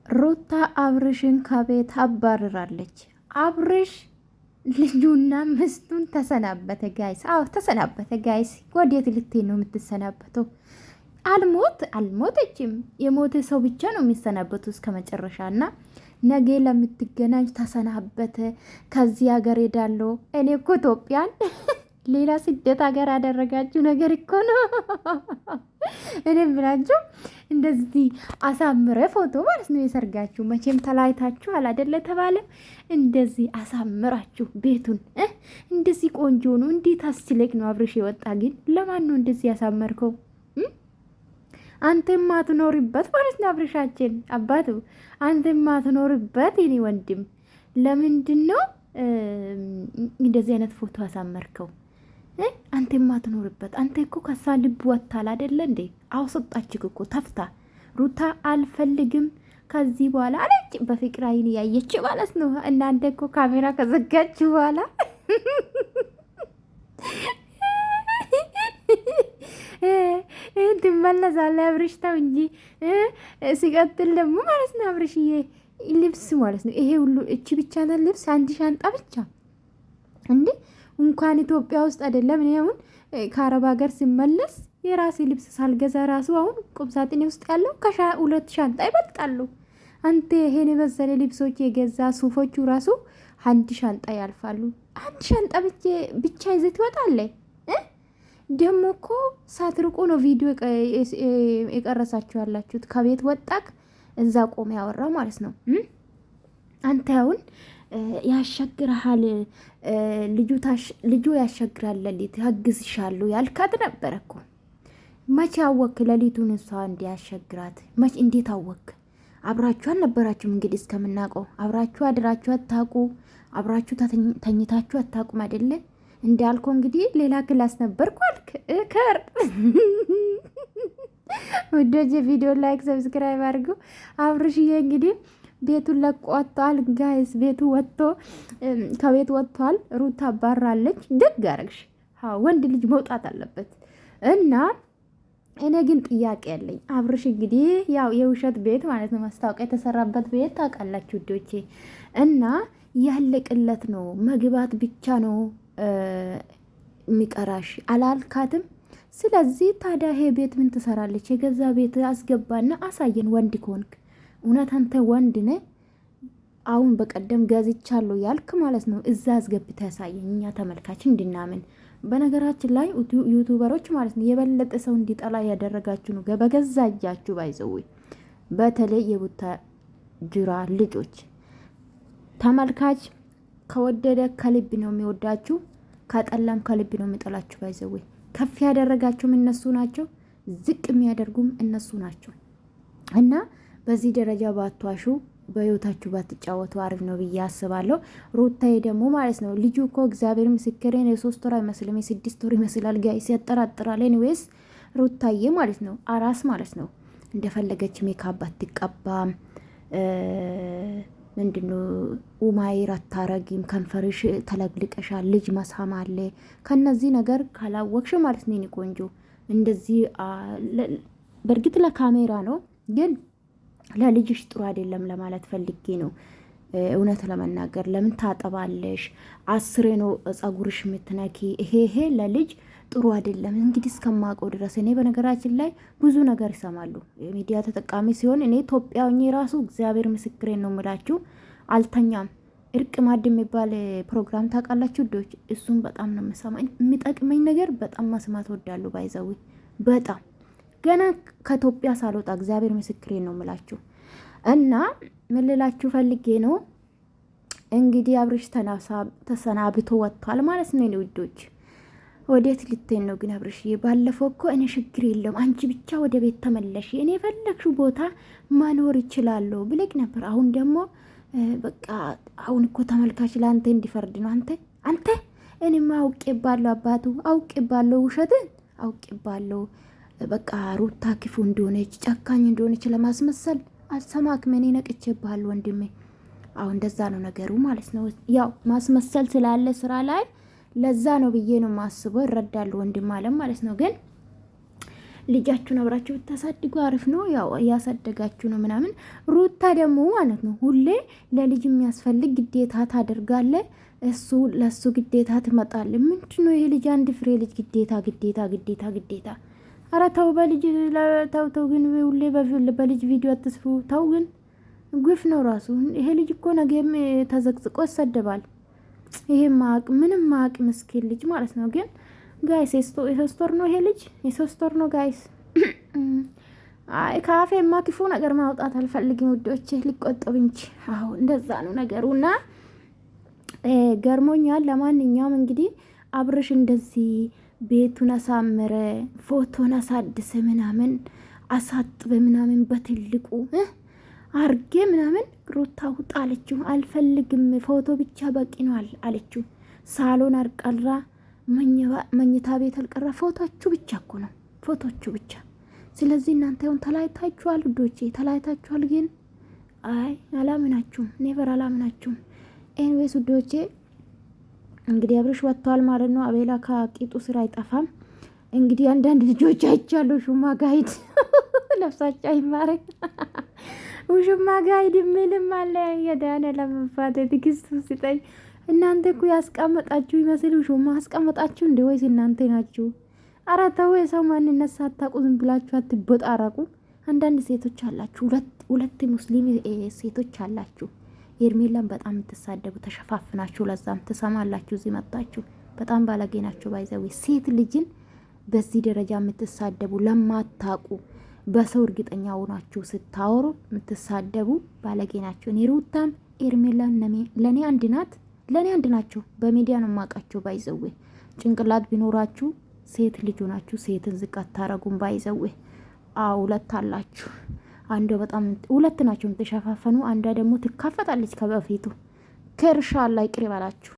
ሩታ አብርሽን ከቤት አባርራለች። አብርሽ ልጁና ምስቱን ተሰናበተ ጋይስ። አዎ ተሰናበተ ጋይስ። ወዴት ልትሄድ ነው የምትሰናበተው? አልሞተችም። የሞተ ሰው ብቻ ነው የሚሰናበቱ እስከ መጨረሻ። እና ነገ ለምትገናኝ ተሰናበተ። ከዚህ ሀገር ሄዳለሁ እኔ እኮ ኢትዮጵያን ሌላ ስደት ሀገር ያደረጋችሁ ነገር እኮ ነው። እኔ ብላችሁ እንደዚህ አሳምረ ፎቶ ማለት ነው የሰርጋችሁ። መቼም ተላይታችሁ አላደለ ተባለ። እንደዚህ አሳምራችሁ ቤቱን እንደዚህ ቆንጆ ነው። እንዴት አስችለክ ነው አብርሽ የወጣ ግን ለማን ነው እንደዚህ ያሳመርከው? አንተ ማትኖርበት ማለት ነው አብርሻችን አባቱ፣ አንተ ማትኖርበት የኔ ወንድም ለምንድን ነው እንደዚህ አይነት ፎቶ አሳመርከው? አንተ ማትኖርበት። አንተ እኮ ከሳ ልብ ወታል አይደለ እንዴ? አውሰጣችክ እኮ ተፍታ ሩታ አልፈልግም ከዚህ በኋላ አለች። በፍቅር አይን ያየች ማለት ነው። እናንተ እኮ ካሜራ ከዘጋች በኋላ ትመለሳለህ አብርሽ፣ ተው እንጂ። ሲቀጥል ደግሞ ማለት ነው አብርሽዬ ልብስ ማለት ነው ይሄ ሁሉ እቺ ብቻ ነው ልብስ፣ አንድ ሻንጣ ብቻ እንዴ? እንኳን ኢትዮጵያ ውስጥ አይደለም እኔ አሁን ከአረብ ሀገር ሲመለስ የራሴ ልብስ ሳልገዛ ራሱ አሁን ቁምሳጥኔ ውስጥ ያለው ሁለት ሻንጣ ይበልጣሉ። አንተ ይሄን የመሰለ ልብሶች የገዛ ሱፎቹ ራሱ አንድ ሻንጣ ያልፋሉ። አንድ ሻንጣ ብቻ ይዘት ትወጣለህ። ደግሞ እኮ ሳትርቁ ነው ቪዲዮ የቀረሳችሁ ያላችሁት። ከቤት ወጣክ እዛ ቆመ ያወራ ማለት ነው። አንተ አሁን ያሻግራሃል ልጁ ያሻግራል፣ ሌሊት ያግዝሻሉ ያልካት ነበረ እኮ። መቼ አወክ ሌሊቱን እሷ እንዲያሻግራት? መቼ እንዴት አወክ? አብራችሁ አልነበራችሁም እንግዲህ እስከምናውቀው። አብራችሁ አድራችሁ አታውቁ፣ አብራችሁ ተኝታችሁ አታውቁም አይደለ? እንዳልኩ እንግዲህ ሌላ ክላስ ነበርኩ አልክ። ከር ወዶጄ ቪዲዮ ላይክ ሰብስክራይብ አድርጉ። አብርሽዬ እንግዲህ ቤቱን ለቆ ወጥቷል ጋይስ። ቤቱ ወጥቶ ከቤት ወጥቷል። ሩታ አባራለች። ደግ አረግሽ። ወንድ ልጅ መውጣት አለበት። እና እኔ ግን ጥያቄ ያለኝ አብርሽ እንግዲህ ያው የውሸት ቤት ማለት ነው ማስታወቂያ የተሰራበት ቤት ታውቃላችሁ ዶቼ። እና ያለቅለት ነው መግባት ብቻ ነው የሚቀራሽ አላልካትም? ስለዚህ ታዲያ ይሄ ቤት ምን ትሰራለች? የገዛ ቤት አስገባና አሳየን ወንድ ከሆንክ። እውነት አንተ ወንድ ነህ? አሁን በቀደም ገዝቻለሁ ያልክ ማለት ነው እዛ አስገብተህ ያሳየን፣ እኛ ተመልካች እንድናምን። በነገራችን ላይ ዩቱበሮች ማለት ነው የበለጠ ሰው እንዲጠላ ያደረጋችሁ ነው በገዛ እጃችሁ ባይዘው። በተለይ የቡታጅራ ልጆች ተመልካች ከወደደ ከልብ ነው የሚወዳችሁ፣ ከጠላም ከልብ ነው የሚጠላችሁ ባይዘው። ከፍ ያደረጋችሁም እነሱ ናቸው፣ ዝቅ የሚያደርጉም እነሱ ናቸው። እና በዚህ ደረጃ ባትዋሹ፣ በህይወታችሁ ባትጫወቱ አሪፍ ነው ብዬ አስባለሁ። ሩታዬ ደግሞ ማለት ነው ልጁ እኮ እግዚአብሔር ምስክሬን የ3 ወር አይመስልም የ6 ወር ይመስላል ጋይስ፣ ያጠራጥራል። ኤኒዌይስ ሩታዬ ማለት ነው አራስ ማለት ነው እንደፈለገች ሜካፕ አትቀባም። ምንድነው ኡማይር አታረጊም፣ ከንፈርሽ ተለግልቀሻል፣ ልጅ መሳም አለ። ከነዚህ ነገር ካላወቅሽ ማለት ነው ቆንጆ እንደዚህ በእርግጥ ለካሜራ ነው ግን ለልጅሽ ጥሩ አይደለም ለማለት ፈልጌ ነው። እውነት ለመናገር ለምን ታጠባለሽ? 10 ነው ጸጉርሽ የምትነኪ። ይሄ ለልጅ ጥሩ አይደለም። እንግዲህ እስከማውቀው ድረስ እኔ በነገራችን ላይ ብዙ ነገር ይሰማሉ። ሚዲያ ተጠቃሚ ሲሆን እኔ ኢትዮጵያውኝ ራሱ እግዚአብሔር ምስክሬን ነው የምላችሁ አልተኛም። እርቅ ማድ የሚባል ፕሮግራም ታውቃላችሁ ዶች? እሱም በጣም ነው የምሰማኝ። የሚጠቅመኝ ነገር በጣም መስማት ወዳለሁ ባይዘዊ በጣም ገና ከኢትዮጵያ ሳልወጣ እግዚአብሔር ምስክሬን ነው የምላችሁ። እና ምን ልላችሁ ፈልጌ ነው እንግዲህ አብርሽ ተሰናብቶ ወጥቷል ማለት ነው። ውዶች ወዴት ልትሄድ ነው ግን አብርሽ? ባለፈው እኮ እኔ ችግር የለም አንቺ ብቻ ወደ ቤት ተመለሽ፣ እኔ የፈለግሽው ቦታ መኖር ይችላለሁ ብለቅ ነበር። አሁን ደግሞ በቃ አሁን እኮ ተመልካች ለአንተ እንዲፈርድ ነው። አንተ እኔማ አውቄባለሁ አባቱ፣ አውቄባለሁ፣ ውሸትን አውቄባለሁ። በቃ ሩታ ክፉ እንደሆነች ጨካኝ እንደሆነች ለማስመሰል አልሰማክም። እኔ ነቅቼብሃለሁ ወንድሜ። አሁን እንደዛ ነው ነገሩ ማለት ነው። ያው ማስመሰል ስላለ ስራ ላይ ለዛ ነው ብዬ ነው ማስበው። እረዳለሁ ወንድም አለም ማለት ነው። ግን ልጃችሁን አብራችሁ ብታሳድጉ አሪፍ ነው። ያው እያሳደጋችሁ ነው ምናምን። ሩታ ደግሞ ማለት ነው ሁሌ ለልጅ የሚያስፈልግ ግዴታ ታደርጋለ። እሱ ለሱ ግዴታ ትመጣለ። ምንድን ነው ይሄ ልጅ አንድ ፍሬ ልጅ ግዴታ ግዴታ ግዴታ ግዴታ። አረ ተው በልጅ ተው ግን ሁሌ በልጅ ቪዲዮ አትስፉ። ተው ግን ግፍ ነው ራሱ። ይሄ ልጅ እኮ ነገም ተዘቅዝቆ ይሰደባል። ይሄ ምንም ማቅ ምስኪን ልጅ ማለት ነው። ግን ጋይስ የሶስት ወር ነው ይሄ ልጅ የሶስት ወር ነው ጋይስ። ከአፌማ ክፉ ነገር ማውጣት አልፈልግም ውዶቼ፣ ሊቆጠብ እንጂ። አዎ እንደዛ ነው ነገሩና ገርሞኛል። ለማንኛውም እንግዲህ አብርሽ እንደዚህ ቤቱን አሳምረ ፎቶን አሳድሰ ምናምን አሳጥበ ምናምን በትልቁ አርጌ ምናምን ሩታ ውጣ አለችው። አልፈልግም ፎቶ ብቻ በቂ ነው አለችው። ሳሎን አልቀራ መኝታ ቤት አልቀራ ፎቶቹ ብቻ እኮ ነው ፎቶቹ ብቻ። ስለዚህ እናንተ አሁን ተላይታችኋል ውዶቼ፣ ተላይታችኋል። ግን አይ አላምናችሁም፣ ኔቨር አላምናችሁም። ኤንዌስ ውዶቼ እንግዲህ አብርሽ ወጥቷል ማለት ነው። አቤላ ከቂጡ ስራ አይጠፋም። እንግዲህ አንዳንድ ልጆች አይቻለሁ ሹማ ጋይድ ነፍሳቸው አይማረክ ውሽማ ጋይድ ምንም አለ የዳነ ለመፋት ትግስት ሲጠኝ። እናንተ እኮ ያስቀመጣችሁ ይመስል ውሽማ አስቀመጣችሁ እንደ ወይስ እናንተ ናችሁ? ኧረ ተው፣ የሰው ማንነት ሳታውቁ ዝም ብላችሁ አትቦጣረቁ። አንዳንድ ሴቶች አላችሁ፣ ሁለት ሙስሊም ሴቶች አላችሁ። ሄርሜላን በጣም የምትሳደቡ ተሸፋፍናችሁ፣ ለዛም ትሰማላችሁ። እዚህ መጣችሁ በጣም ባለጌ ናችሁ። ባይዘዌ ሴት ልጅን በዚህ ደረጃ የምትሳደቡ ለማታውቁ በሰው እርግጠኛ ሆናችሁ ስታወሩ የምትሳደቡ ባለጌ ናቸው። እኔ ሩታም ሄርሜላም ለእኔ አንድ ናት፣ ለእኔ አንድ ናቸው። በሚዲያ ነው የማውቃቸው። ባይዘዌ ጭንቅላት ቢኖራችሁ ሴት ልጅ ሆናችሁ ሴትን ዝቅ አታረጉም። ባይዘዌ ሁለት አላችሁ። አንዷ በጣም ሁለት ናቸው የምትሸፋፈኑ፣ አንዷ ደግሞ ትካፈጣለች ከበፊቱ። ከእርሻ ላይ ቅር ይበላችሁ።